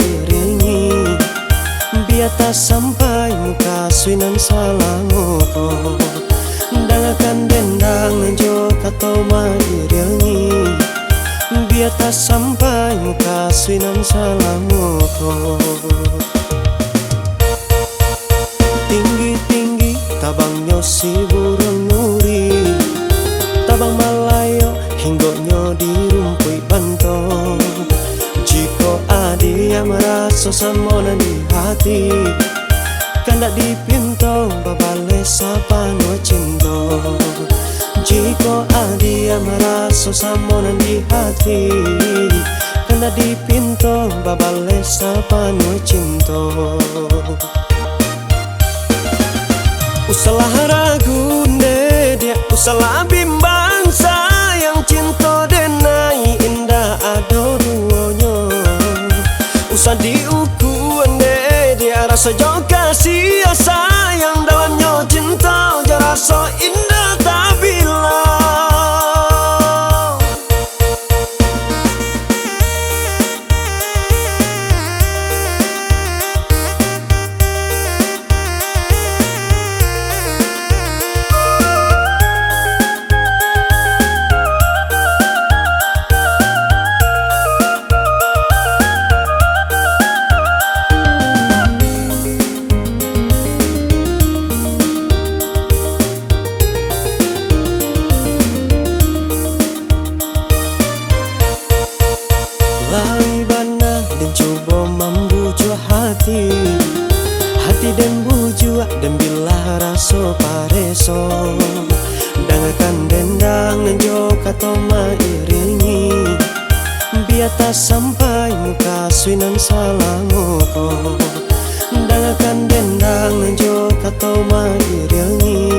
iringi biar tak sampai muka suinan salangoko dangakan dendang jo katau iringi biar tak sampai muka suinan salangoko tinggi-tinggi tabangnya si burung nuri tabang Malayo hinggonyo di rumpui bantong jika adi yang merasa samona di hati kanda di pintu babale sapa no cinta jika adi yang merasa samona di hati kanda di pintu babale sapa no cinta usalah ragu dia usalah bimbang sayang cinta denai indah ado duonya usah diukuan dia rasa jauh kasih sayang dalamnya cinta rasa indah tak bilang. Lai bana dan coba membujuk hati dan bujuk dan bila rasa pareso dangakan dendang jo katau iringi biar tak sampai muka suinan salangoko dangakan dendang jo katau iringi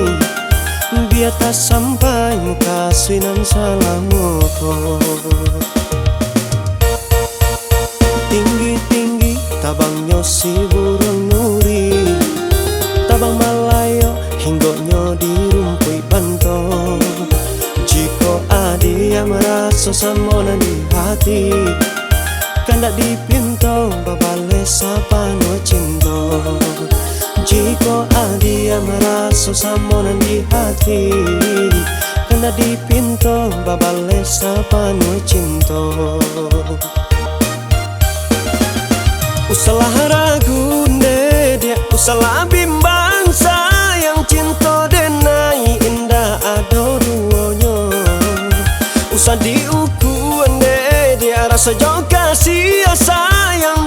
biar tak sampai muka suinan salangoko tinggi-tinggi tabangnya si burung nuri tabang Malayo hinggonyo di rumpui bantong jika adi yang merasa samona di hati kanda di pintu babale sapa no cinta jika adi yang merasa samona di hati kanda di pintu babale sapa no cinta usalah ragu dia usalah bimbang sayang cinta denai indah ado duonya usah diukuan dia rasa jauh kasih sayang